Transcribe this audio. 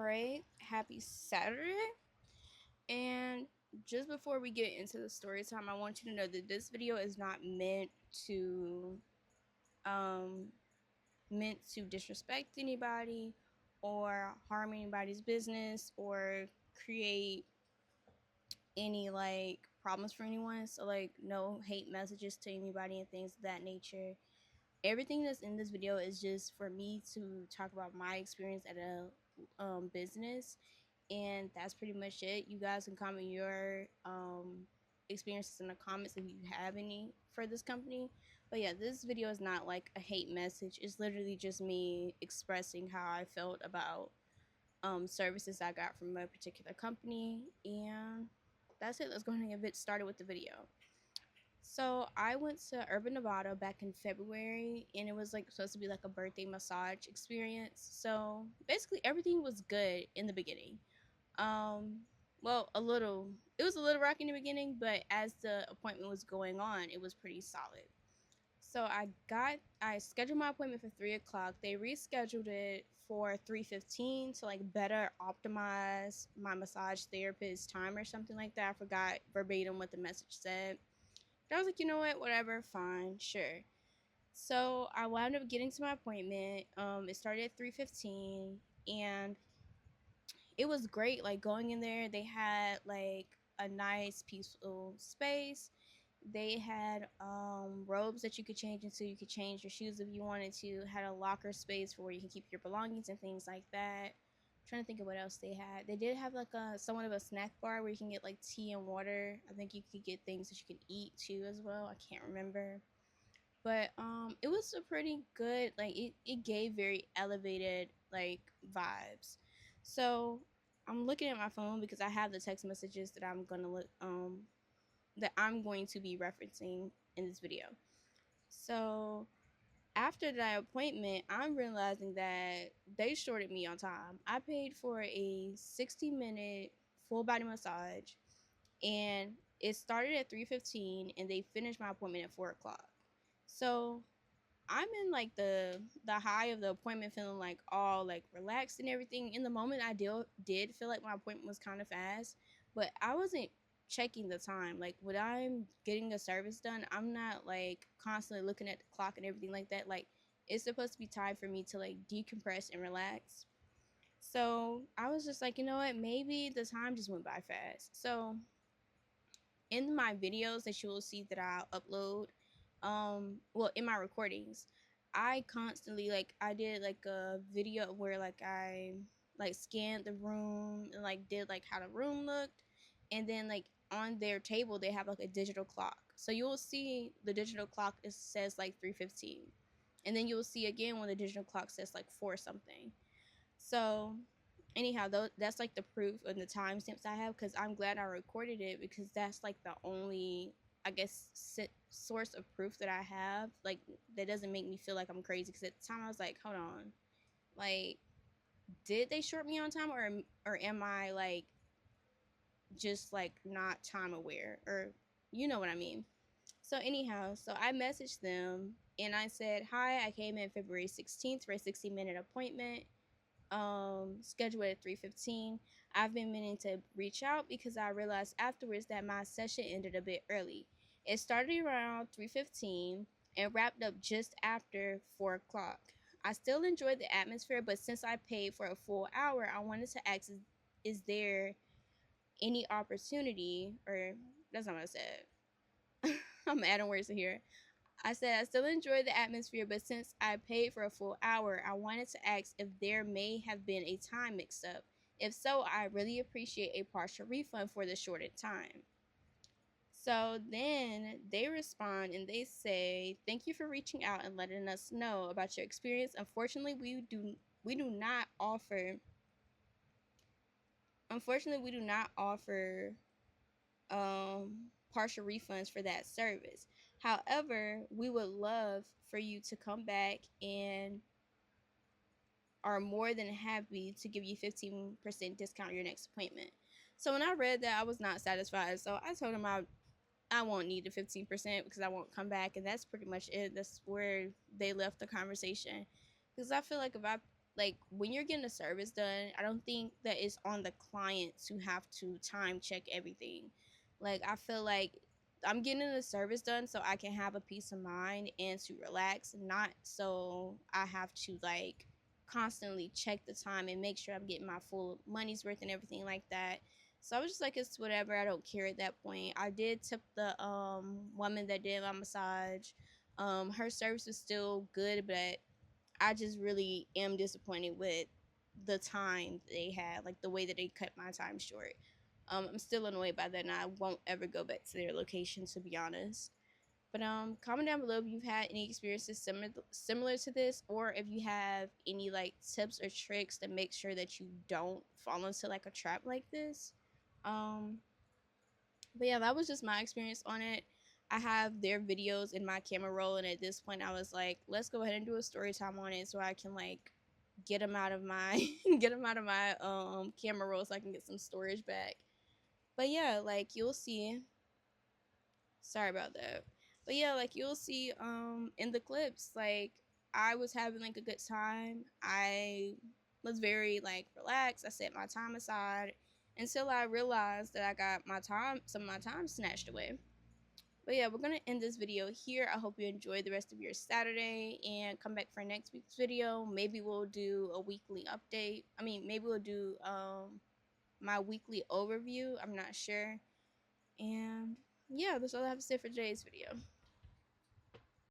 Alright, happy Saturday. And just before we get into the story time, I want you to know that this video is not um meant to disrespect anybody or harm anybody's business or create any problems for anyone. So no hate messages to anybody and things of that nature. Everything that's in this video is just for me to talk about my experience at a business, and that's pretty much it. You guys can comment your experiences in the comments if you have any for this company. But yeah, this video is not like a hate message. It's literally just me expressing how I felt about services I got from a particular company, and that's it. Let's go ahead and get started with the video. So I went to Urban Nevada back in February, and it was supposed to be like a birthday massage experience. So basically everything was good in the beginning. Um, well, it was a little rocky in the beginning, but as the appointment was going on, it was pretty solid. So I scheduled my appointment for 3 o'clock. They rescheduled it for 3:15 to better optimize my massage therapist's time or something like that. I forgot verbatim what the message said. But I was like, you know what, whatever, fine, sure. So I wound up getting to my appointment. It started at 3:15, and it was great. Like going in there, they had a nice peaceful space. They had robes that you could change into. You could change your shoes if you wanted to. Had a locker space for where you can keep your belongings and things like that. I'm trying to think of what else they had. They did have a somewhat of a snack bar where you can get tea and water. I think you could get things that you can eat too as well. I can't remember. But it was a pretty good, it gave very elevated vibes. So I'm looking at my phone because I have the text messages that I'm going to be referencing in this video. So after that appointment, I'm realizing that they shorted me on time. I paid for a 60-minute full body massage, and it started at 3:15, and they finished my appointment at 4 o'clock. So I'm in the high of the appointment, feeling all relaxed and everything. In the moment, I did feel like my appointment was kind of fast, but I wasn't checking the time. Like when I'm getting a service done, I'm not constantly looking at the clock and everything like that. It's supposed to be time for me to decompress and relax. So I was just like, you know what, maybe the time just went by fast. So in my videos that you will see that I upload, well, in my recordings, I constantly I did a video where I scanned the room and did how the room looked, and then on their table they have a digital clock, so you'll see the digital clock, it says 3:15, and then you'll see again when the digital clock says 4 something. So anyhow, that's the proof and the timestamps I have, because I'm glad I recorded it, because that's the only, I guess, source of proof that I have that doesn't make me feel like I'm crazy. Because at the time I was like, hold on, did they short me on time, or am I just not time aware, or you know what I mean. So anyhow, so I messaged them and I said, hi, I came in February 16th for a 60-minute appointment, scheduled at 3:15. I've been meaning to reach out because I realized afterwards that my session ended a bit early. It started around 3:15 and wrapped up just after 4 o'clock. I still enjoyed the atmosphere, but since I paid for a full hour, I wanted to ask, is there any opportunity, or that's not what I said. I'm adding words in here. I said I still enjoy the atmosphere, but since I paid for a full hour, I wanted to ask if there may have been a time mix-up. If so, I really appreciate a partial refund for the shorted time. So then they respond and they say, thank you for reaching out and letting us know about your experience. Unfortunately, we do not offer partial refunds for that service. However, we would love for you to come back and are more than happy to give you 15% discount on your next appointment. So when I read that, I was not satisfied. So I told him I won't need the 15% because I won't come back, and that's pretty much it. That's where they left the conversation. Because I feel like if I like when you're getting a service done, I don't think that it's on the client to have to time check everything. Like I feel like I'm getting a service done so I can have a peace of mind and to relax, not so I have to like constantly check the time and make sure I'm getting my full money's worth and everything like that. So I was just like, it's whatever. I don't care at that point. I did tip the woman that did my massage. Her service was still good, but I just really am disappointed with the time they had, like the way that they cut my time short. I'm still annoyed by that, and I won't ever go back to their location, to be honest. But comment down below if you've had any experiences similar to this, or if you have any like tips or tricks to make sure that you don't fall into like a trap like this. Um, but yeah, that was just my experience on it. I have their videos in my camera roll, and at this point, I was like, let's go ahead and do a story time on it so I can like get them out of my get them out of my camera roll so I can get some storage back. But yeah, like you'll see. Sorry about that. But yeah, like you'll see in the clips, like I was having like a good time. I was very like relaxed. I set my time aside until I realized that I got some of my time snatched away. But yeah, we're gonna end this video here. I hope you enjoy the rest of your Saturday and come back for next week's video. Maybe we'll do a weekly update. I mean, maybe we'll do my weekly overview. I'm not sure. And yeah, that's all I have to say for today's video.